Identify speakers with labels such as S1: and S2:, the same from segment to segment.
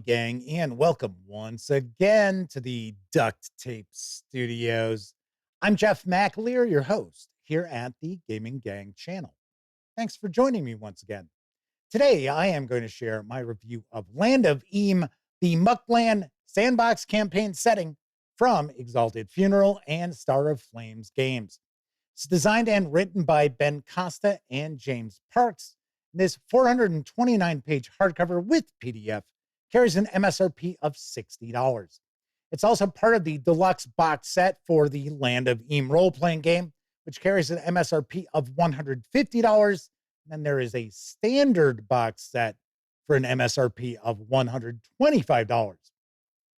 S1: gang, and welcome once again to the Duct Tape Studios. I'm Jeff McAleer, your host here at the Gaming Gang channel. Thanks for joining me once again. Today, I am going to share my review of Land of Eem, the Mucklands Sandbox Campaign Setting from Exalted Funeral and Star of Flames games. It's designed and written by Ben Costa and James Parks. This 429-page hardcover with PDF carries an MSRP of $60. It's also part of the deluxe box set for the Land of Eem role-playing game, which carries an MSRP of $150. And then there is a standard box set for an MSRP of $125.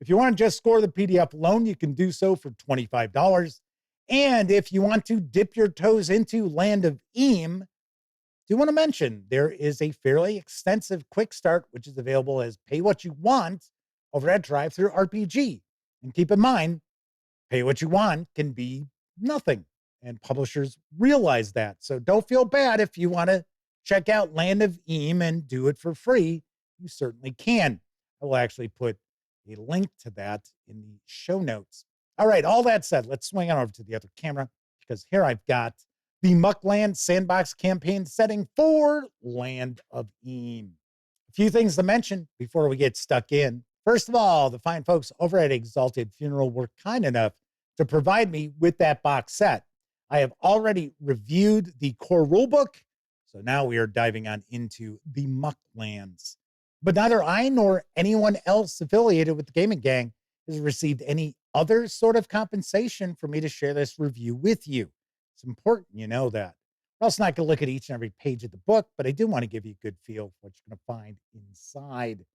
S1: If you want to just score the PDF alone, you can do so for $25. And if you want to dip your toes into Land of Eem, do want to mention there is a fairly extensive quick start, which is available as pay what you want over at Drive-Thru RPG. And keep in mind, pay what you want can be nothing. And publishers realize that. So don't feel bad if you want to check out Land of Eem and do it for free. You certainly can. I will actually put a link to that in the show notes. All right, all that said, let's swing on over to the other camera because here I've got the Mucklands Sandbox Campaign Setting for Land of Eem. A few things to mention before we get stuck in. First of all, the fine folks over at Exalted Funeral were kind enough to provide me with that box set. I have already reviewed the core rulebook, so now we are diving on into the Mucklands. But neither I nor anyone else affiliated with the Gaming Gang has received any other sort of compensation for me to share this review with you. It's important you know that. We're also not going to look at each and every page of the book, but I do want to give you a good feel for what you're going to find inside.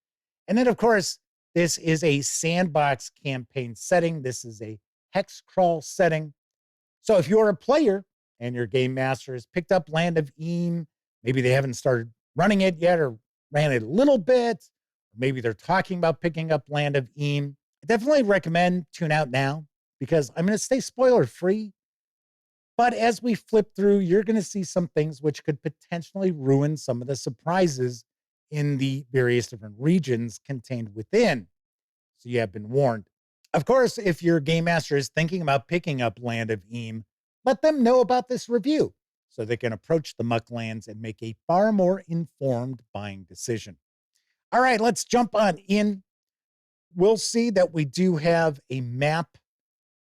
S1: And then, of course, this is a sandbox campaign setting. This is a hexcrawl setting. So if you're a player and your game master has picked up Land of Eem, maybe they haven't started running it yet or ran it a little bit, or maybe they're talking about picking up Land of Eem, I definitely recommend tune out now because I'm going to stay spoiler free. But as we flip through, you're going to see some things which could potentially ruin some of the surprises in the various different regions contained within. So you have been warned. Of course, if your game master is thinking about picking up Land of Eem, let them know about this review so they can approach the Mucklands and make a far more informed buying decision. All right, let's jump on in. We'll see that we do have a map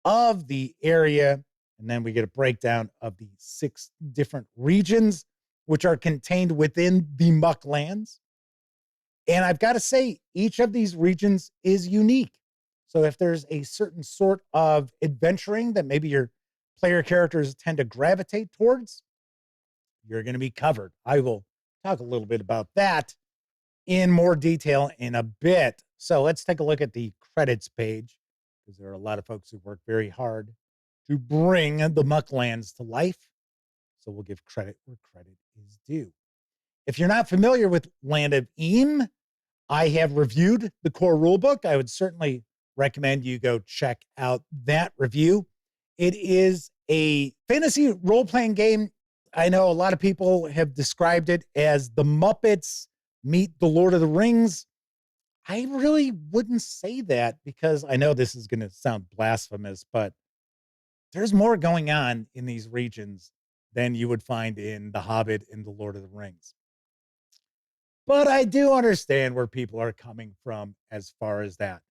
S1: of the area. And then we get a breakdown of the 6 different regions, which are contained within the Mucklands. And I've got to say, each of these regions is unique. So if there's a certain sort of adventuring that maybe your player characters tend to gravitate towards, you're going to be covered. I will talk a little bit about that in more detail in a bit. So let's take a look at the credits page because there are a lot of folks who work very hard to bring the Mucklands to life. So we'll give credit where credit is due. If you're not familiar with Land of Eem, I have reviewed the core rulebook. I would certainly recommend you go check out that review. It is a fantasy role-playing game. I know a lot of people have described it as the Muppets meet the Lord of the Rings. I really wouldn't say that because I know this is going to sound blasphemous, but there's more going on in these regions than you would find in The Hobbit and The Lord of the Rings. But I do understand where people are coming from as far as that.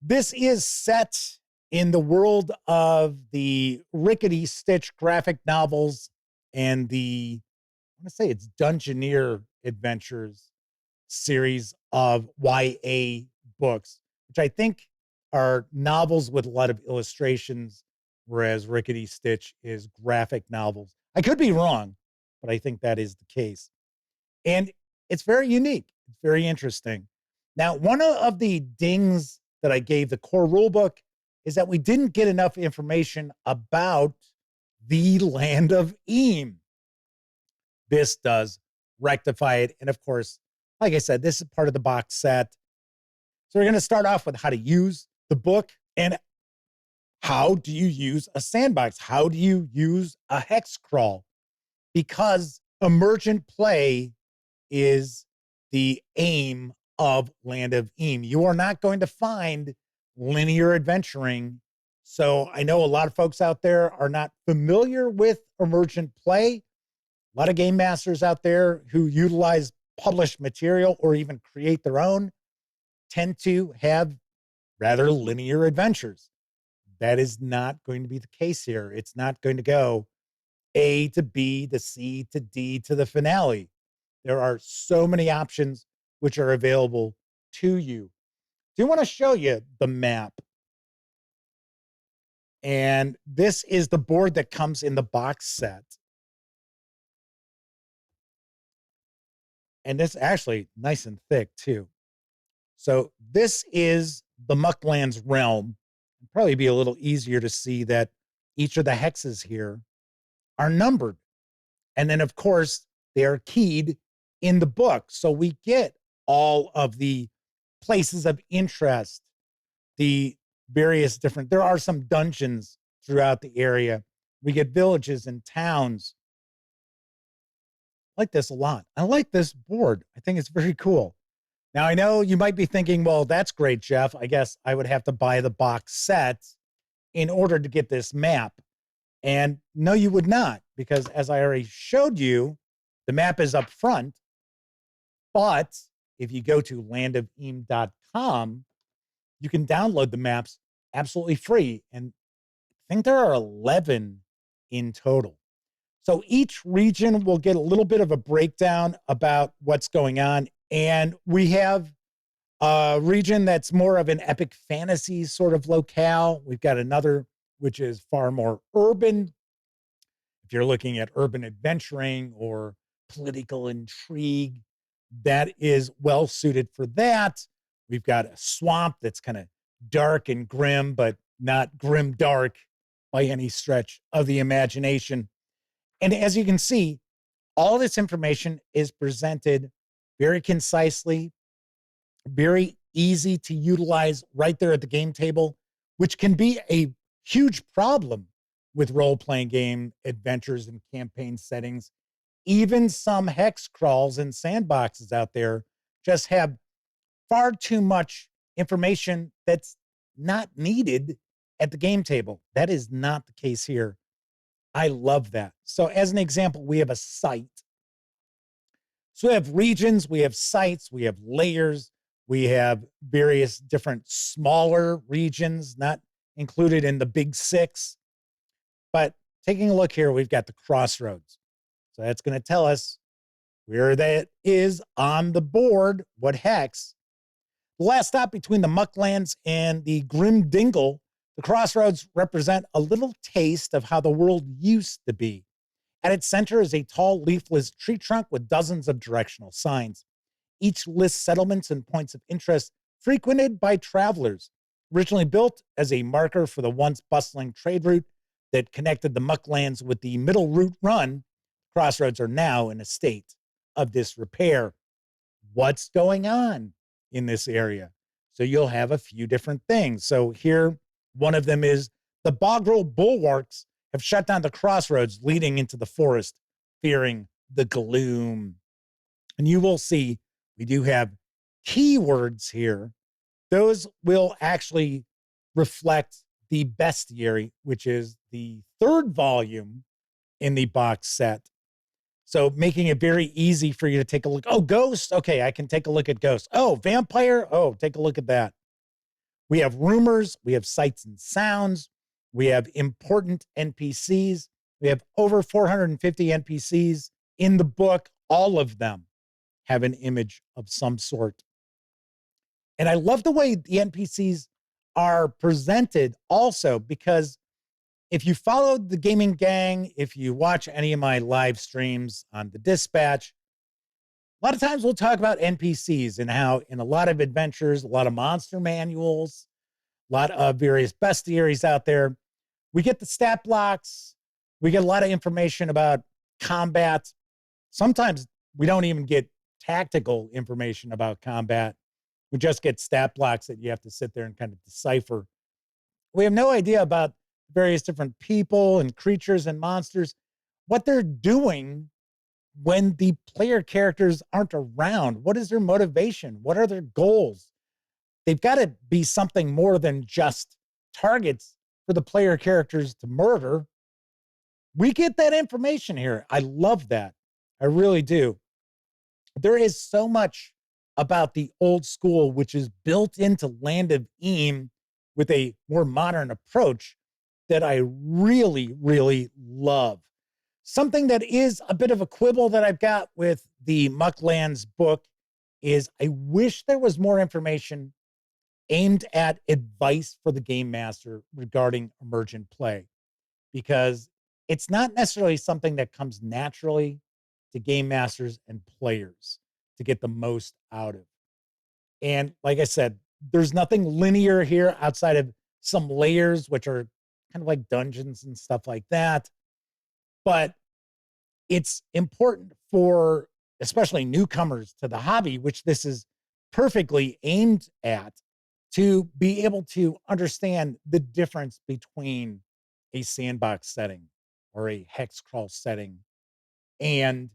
S1: This is set in the world of the Rickety Stitch graphic novels and the, I want to say it's Dungeoneer Adventures series of YA books, which I think are novels with a lot of illustrations, whereas Rickety Stitch is graphic novels. I could be wrong, but I think that is the case. And it's very unique. It's very interesting. Now, one of the dings that I gave the core rulebook is that we didn't get enough information about the Land of Eem. This does rectify it. And of course, like I said, this is part of the box set. So we're going to start off with how to use the book and how do you use a sandbox? How do you use a hexcrawl? Because emergent play is the aim of Land of Eem. You are not going to find linear adventuring. So I know a lot of folks out there are not familiar with emergent play. A lot of game masters out there who utilize published material or even create their own tend to have rather linear adventures. That is not going to be the case here. It's not going to go A to B to C to D to the finale. There are so many options which are available to you. Do you want to show you the map? And this is the board that comes in the box set. And it's actually nice and thick too. So this is the Mucklands realm. It'd probably be a little easier to see that each of the hexes here are numbered. And then, of course, they are keyed in the book. So we get all of the places of interest, the various different, there are some dungeons throughout the area. We get villages and towns. I like this a lot. I like this board. I think it's very cool. Now, I know you might be thinking, well, that's great, Jeff. I guess I would have to buy the box set in order to get this map. And no, you would not, because as I already showed you, the map is up front. But if you go to landofeem.com, you can download the maps absolutely free. And I think there are 11 in total. So each region will get a little bit of a breakdown about what's going on. And we have a region that's more of an epic fantasy sort of locale. We've got another which is far more urban. If you're looking at urban adventuring or political intrigue, that is well suited for that. We've got a swamp that's kind of dark and grim, but not grim dark by any stretch of the imagination. And as you can see, all this information is presented very concisely, very easy to utilize right there at the game table, which can be a huge problem with role-playing game adventures and campaign settings. Even some hex crawls and sandboxes out there just have far too much information that's not needed at the game table. That is not the case here. I love that. So as an example, we have a site. So we have regions, we have sites, we have layers, we have various different smaller regions, not included in the big six. But taking a look here, we've got the crossroads. So that's going to tell us where that is on the board, what hex. The last stop between the Mucklands and the Grim Dingle, the crossroads represent a little taste of how the world used to be. At its center is a tall, leafless tree trunk with dozens of directional signs. Each lists settlements and points of interest frequented by travelers. Originally built as a marker for the once bustling trade route that connected the Mucklands with the Middle Route Run, crossroads are now in a state of disrepair. What's going on in this area? So you'll have a few different things. So here, one of them is the Bogrel bulwarks have shut down the crossroads leading into the forest, fearing the gloom. And you will see we do have keywords here. Those will actually reflect the bestiary, which is the third volume in the box set. So making it very easy for you to take a look. Oh, ghost. Okay, I can take a look at ghost. Oh, vampire. Oh, take a look at that. We have rumors. We have sights and sounds. We have important NPCs. We have over 450 NPCs in the book. All of them have an image of some sort. And I love the way the NPCs are presented also, because if you followed the Gaming Gang, if you watch any of my live streams on the Dispatch, a lot of times we'll talk about NPCs and how in a lot of adventures, a lot of monster manuals, a lot of various bestiaries out there, we get the stat blocks, we get a lot of information about combat. Sometimes we don't even get tactical information about combat. We just get stat blocks that you have to sit there and kind of decipher. We have no idea about various different people and creatures and monsters, what they're doing when the player characters aren't around? What is their motivation? What are their goals? They've got to be something more than just targets for the player characters to murder. We get that information here. I love that. I really do. There is so much about the old school, which is built into Land of Eem with a more modern approach that I really, really love. Something that is a bit of a quibble that I've got with the Mucklands book is I wish there was more information aimed at advice for the game master regarding emergent play, because it's not necessarily something that comes naturally to game masters and players to get the most out of. And like I said, there's nothing linear here outside of some layers, which are kind of like dungeons and stuff like that. But it's important for especially newcomers to the hobby, which this is perfectly aimed at, to be able to understand the difference between a sandbox setting or a hexcrawl setting and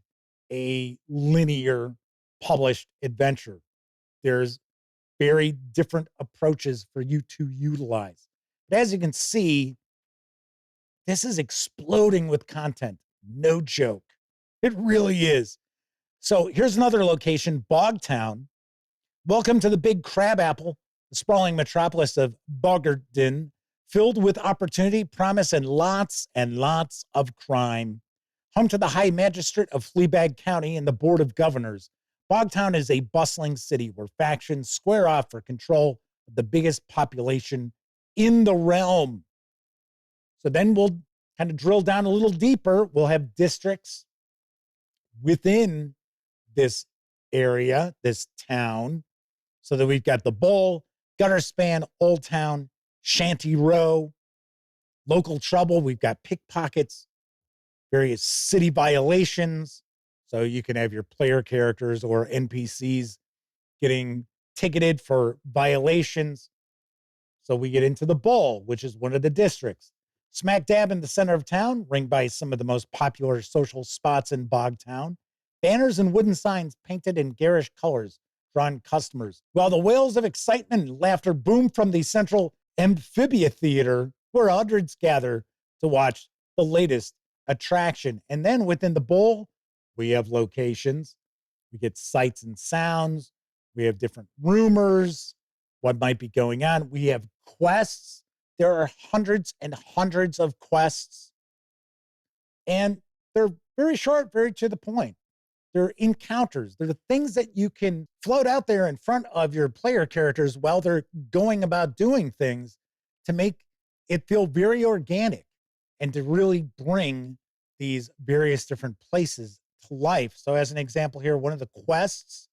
S1: a linear published adventure. There's very different approaches for you to utilize. But as you can see, this is exploding with content. No joke. It really is. So here's another location, Bogtown. Welcome to the Big Crabapple, the sprawling metropolis of Bogtown, filled with opportunity, promise, and lots of crime. Home to the High Magistrate of Fleabag County and the Board of Governors, Bogtown is a bustling city where factions square off for control of the biggest population in the realm. So then we'll kind of drill down a little deeper. We'll have districts within this area, this town, so that we've got the Bowl, Gutter Span, Old Town, Shanty Row, Local Trouble. We've got pickpockets, various city violations. So you can have your player characters or NPCs getting ticketed for violations. So we get into the Bowl, which is one of the districts. Smack dab in the center of town, ringed by some of the most popular social spots in Bogtown. Banners and wooden signs painted in garish colors drawing customers, while the wails of excitement and laughter boom from the central amphibia theater, where hundreds gather to watch the latest attraction. And then within the Bowl, we have locations. We get sights and sounds. We have different rumors, what might be going on. We have quests. There are hundreds and hundreds of quests, and they're very short, very to the point. They're encounters. They're the things that you can float out there in front of your player characters while they're going about doing things to make it feel very organic and to really bring these various different places to life. So as an example here, one of the quests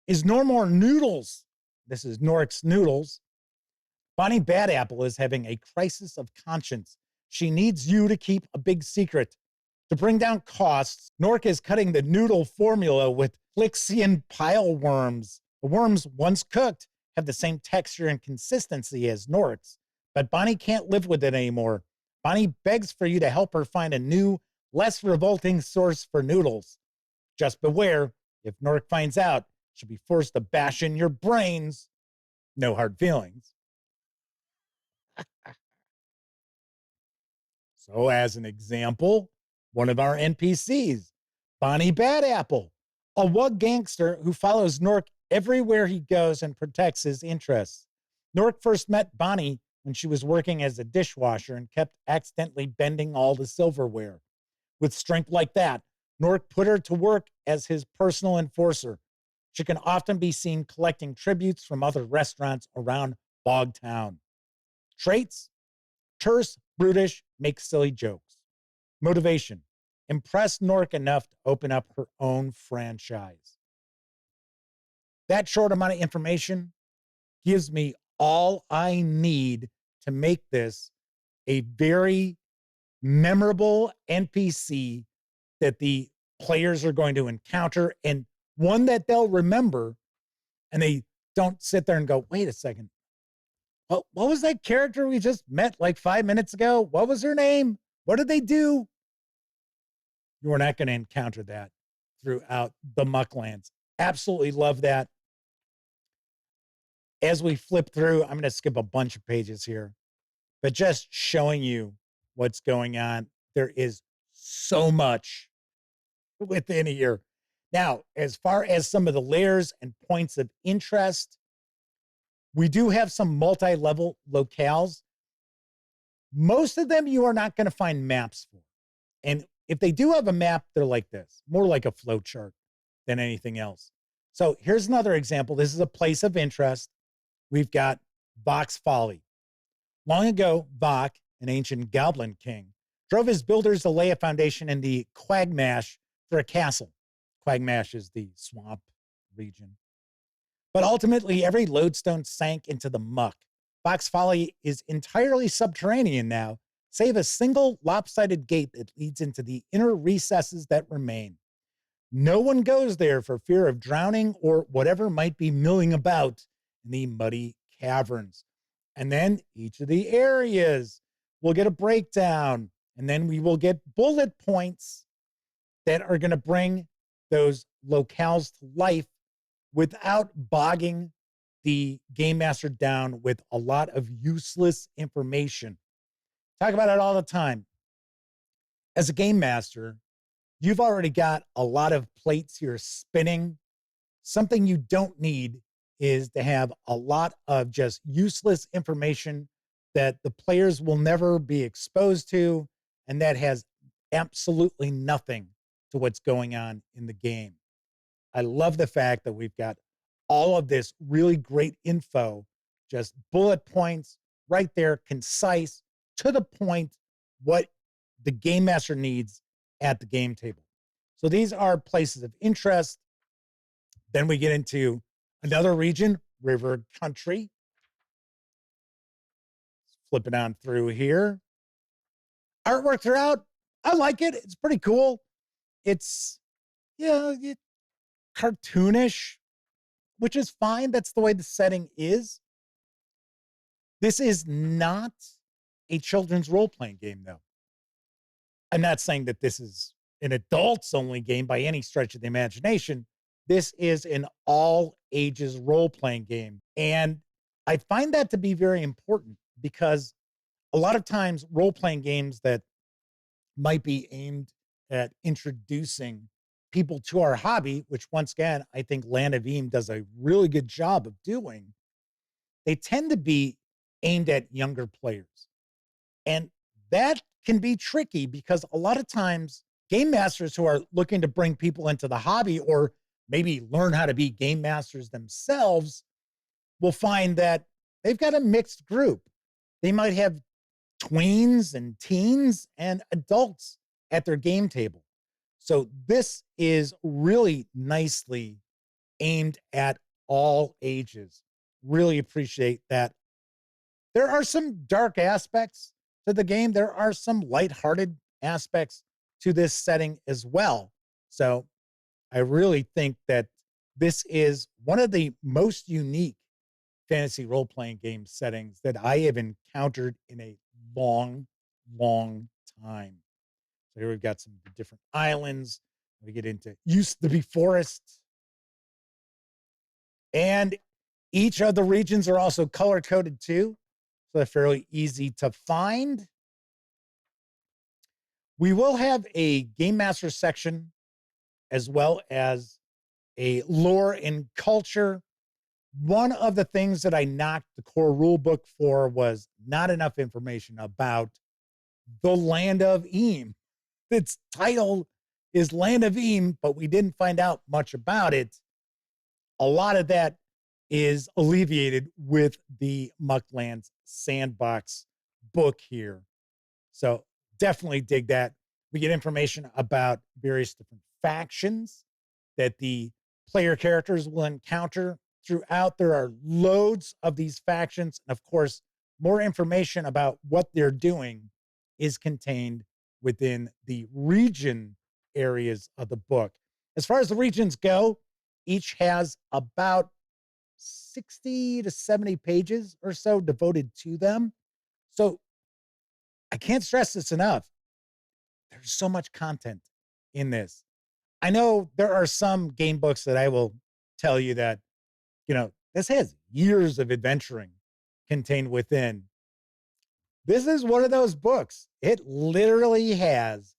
S1: is No More Noodles. This is Nork's Noodles. Bonnie Badapple is having a crisis of conscience. She needs you to keep a big secret. To bring down costs, Nork is cutting the noodle formula with Flixian pile worms. The worms, once cooked, have the same texture and consistency as Nork's, but Bonnie can't live with it anymore. Bonnie begs for you to help her find a new, less revolting source for noodles. Just beware, if Nork finds out, she'll be forced to bash in your brains. No hard feelings. So as an example, one of our NPCs, Bonnie Badapple, a wug gangster who follows Nork everywhere he goes and protects his interests. Nork first met Bonnie when she was working as a dishwasher and kept accidentally bending all the silverware. With strength like that, Nork put her to work as his personal enforcer. She can often be seen collecting tributes from other restaurants around Bogtown. Traits: terse, brutish, makes silly jokes. Motivation: impress Nork enough to open up her own franchise. That short amount of information gives me all I need to make this a very memorable NPC that the players are going to encounter, and one that they'll remember, and they don't sit there and go, wait a second, what was that character we just met like 5 minutes ago? What was her name? What did they do? You are not going to encounter that throughout the Mucklands. Absolutely love that. As we flip through, I'm going to skip a bunch of pages here, but just showing you what's going on. There is so much within here. Now, as far as some of the lairs and points of interest, we do have some multi-level locales. Most of them you are not going to find maps for. And if they do have a map, they're like this, more like a flow chart than anything else. So here's another example. This is a place of interest. We've got Vok's Folly. Long ago, Vok, an ancient goblin king, drove his builders to lay a foundation in the Quagmash for a castle. Quagmash is the swamp region. But ultimately, every lodestone sank into the muck. Vok's Folly is entirely subterranean now, save a single lopsided gate that leads into the inner recesses that remain. No one goes there for fear of drowning or whatever might be milling about in the muddy caverns. And then each of the areas will get a breakdown, and then we will get bullet points that are going to bring those locales to life without bogging the game master down with a lot of useless information. Talk about it all the time. As a game master, you've already got a lot of plates here spinning. Something you don't need is to have a lot of just useless information that the players will never be exposed to, and that has absolutely nothing to what's going on in the game. I love the fact that we've got all of this really great info, just bullet points right there, concise, to the point, what the game master needs at the game table. So these are places of interest. Then we get into another region, River Country. Flipping on through here. Artwork throughout, I like it. It's pretty cool. It's, yeah, cartoonish, which is fine. That's the way the setting is. This is not a children's role-playing game, though. I'm not saying that this is an adults-only game by any stretch of the imagination. This is an all-ages role-playing game. And I find that to be very important because a lot of times role-playing games that might be aimed at introducing people to our hobby, which once again, I think Land of Eem does a really good job of doing, they tend to be aimed at younger players. And that can be tricky because a lot of times game masters who are looking to bring people into the hobby or maybe learn how to be game masters themselves will find that they've got a mixed group. They might have tweens and teens and adults at their game table. So this is really nicely aimed at all ages. Really appreciate that. There are some dark aspects to the game. There are some lighthearted aspects to this setting as well. So I really think that this is one of the most unique fantasy role-playing game settings that I have encountered in a long, long time. So here we've got some different islands. We get into used to be forests. And each of the regions are also color-coded too. So they're fairly easy to find. We will have a game master section as well as a lore and culture. One of the things that I knocked the core rule book for was not enough information about the Land of Eem. Its title is Land of Eem, but we didn't find out much about it. A lot of that is alleviated with the Mucklands Sandbox book here. So definitely dig that. We get information about various different factions that the player characters will encounter throughout. There are loads of these factions. And of course, more information about what they're doing is contained within the region areas of the book. As far as the regions go, each has about 60 to 70 pages or so devoted to them. So I can't stress this enough. There's so much content in this. I know there are some game books that I will tell you that, this has years of adventuring contained within. This is one of those books. It literally has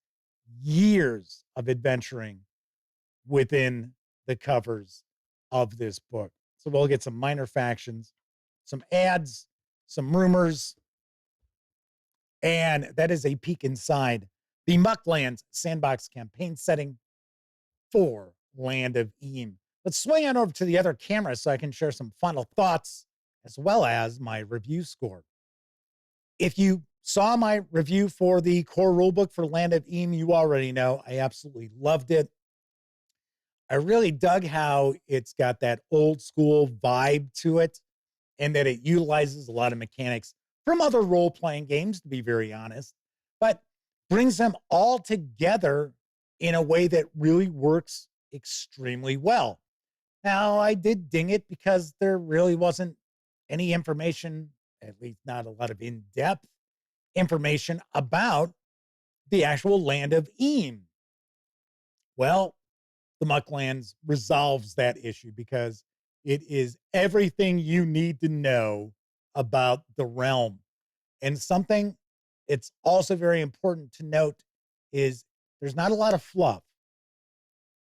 S1: years of adventuring within the covers of this book. So we'll get some minor factions, some ads, some rumors, and that is a peek inside the Mucklands Sandbox Campaign Setting for Land of Eem. Let's swing on over to the other camera so I can share some final thoughts as well as my review score. If you saw my review for the core rulebook for Land of Eem, you already know I absolutely loved it. I really dug how it's got that old school vibe to it and that it utilizes a lot of mechanics from other role-playing games, to be very honest, but brings them all together in a way that really works extremely well. Now, I did ding it because there really wasn't any information, at least not a lot of in-depth information about the actual Land of Eem. Well, the Mucklands resolves that issue because it is everything you need to know about the realm. And something it's also very important to note is there's not a lot of fluff.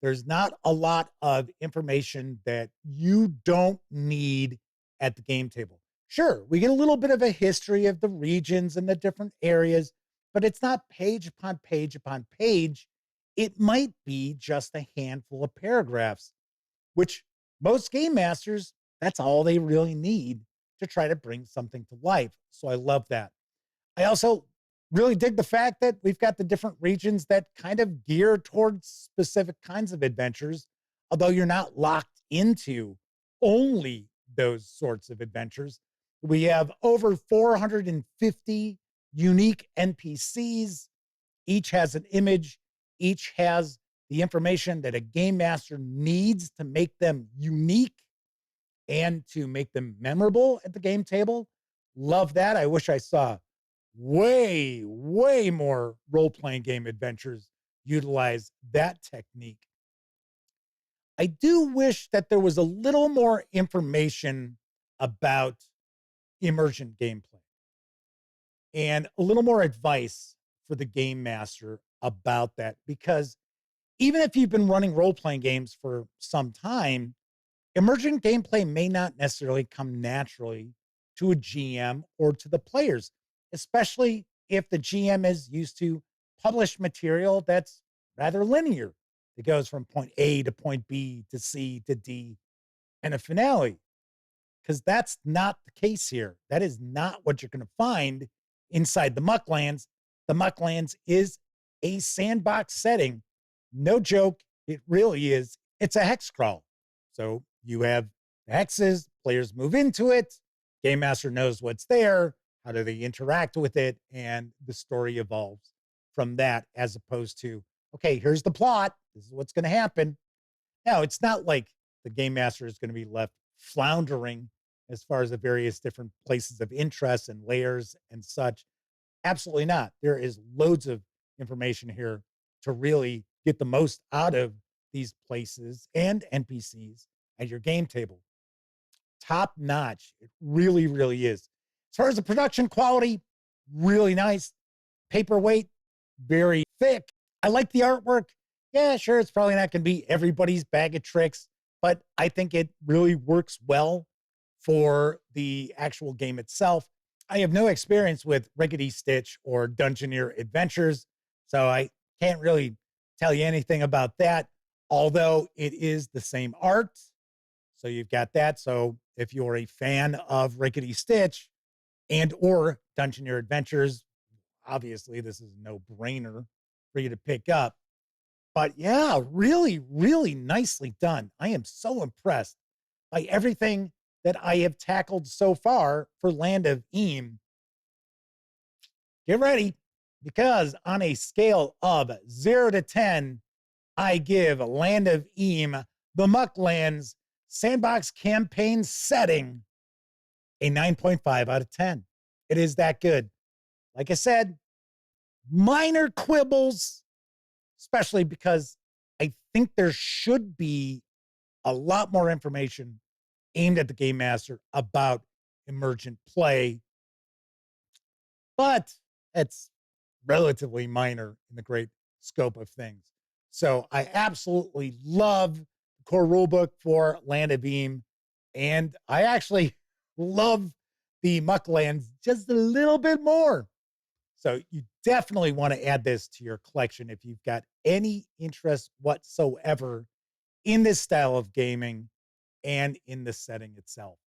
S1: There's not a lot of information that you don't need at the game table. Sure, we get a little bit of a history of the regions and the different areas, but it's not page upon page upon page. It might be just a handful of paragraphs, which most game masters, that's all they really need to try to bring something to life. So I love that. I also really dig the fact that we've got the different regions that kind of gear towards specific kinds of adventures, although you're not locked into only those sorts of adventures. We have over 450 unique NPCs. Each has an image, each has the information that a game master needs to make them unique and to make them memorable at the game table. Love that. I wish I saw way more role-playing game adventures utilize that technique. I do wish that there was a little more information about emergent gameplay and a little more advice for the game master about that, because even if you've been running role-playing games for some time, emergent gameplay may not necessarily come naturally to a GM or to the players, especially if the GM is used to published material that's rather linear. It goes from point A to point B to C to D and a finale, because that's not the case here. That is not what you're going to find inside the Mucklands. The Mucklands is a sandbox setting. No joke. It really is. It's a hexcrawl. So you have hexes, players move into it. Game master knows what's there. How do they interact with it? And the story evolves from that, as opposed to, okay, here's the plot. This is what's going to happen. Now, it's not like the game master is going to be left floundering as far as the various different places of interest and layers and such. Absolutely not. There is loads of information here to really get the most out of these places and NPCs at your game table. Top notch. It really is. As far as the production quality, really nice. Paperweight, very thick. I like the artwork. Yeah, sure, it's probably not going to be everybody's bag of tricks, but I think it really works well for the actual game itself. I have no experience with Rickety Stitch or Dungeoneer Adventures, so I can't really tell you anything about that, although it is the same art. So you've got that. So if you're a fan of Rickety Stitch and or Dungeoneer Adventures, obviously this is a no-brainer for you to pick up. But yeah, really nicely done. I am so impressed by everything that I have tackled so far for Land of Eem. Get ready, because on a scale of 0 to 10, I give Land of Eem, the Mucklands Sandbox Campaign Setting, a 9.5 out of 10. It is that good. Like I said, minor quibbles, especially because I think there should be a lot more information aimed at the game master about emergent play, but it's relatively minor in the great scope of things. So I absolutely love the core rulebook for Land of Eem, and I actually love the Mucklands just a little bit more. So you definitely want to add this to your collection if you've got any interest whatsoever in this style of gaming and in the setting itself.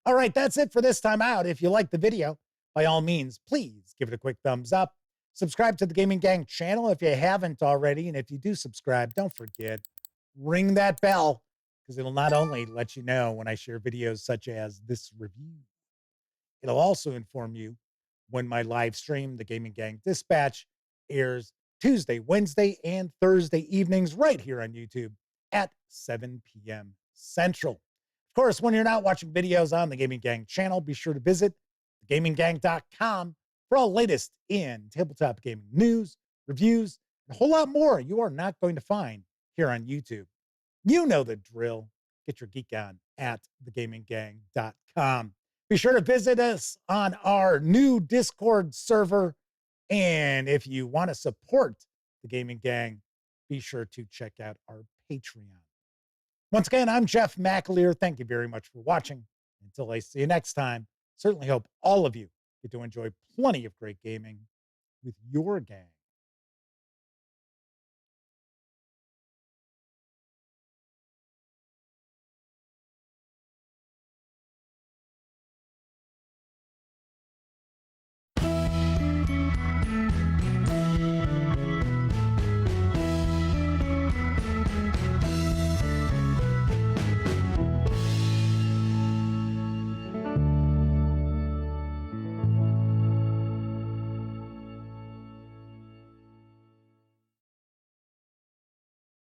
S1: All right, that's it for this time out. If you liked the video, by all means, please give it a quick thumbs up. Subscribe to the Gaming Gang channel if you haven't already. And if you do subscribe, don't forget, ring that bell because it'll not only let you know when I share videos such as this review, it'll also inform you when my live stream, the Gaming Gang Dispatch, airs Tuesday, Wednesday, and Thursday evenings right here on YouTube at 7 p.m. Central. Of course, when you're not watching videos on the Gaming Gang channel, be sure to visit thegaminggang.com for all latest in tabletop gaming news, reviews, and a whole lot more you are not going to find here on YouTube. You know the drill. Get your geek on at thegaminggang.com. Be sure to visit us on our new Discord server. And if you want to support the Gaming Gang, be sure to check out our Patreon. Once again, I'm Jeff McAleer. Thank you very much for watching. Until I see you next time, certainly hope all of you get to enjoy plenty of great gaming with your gang.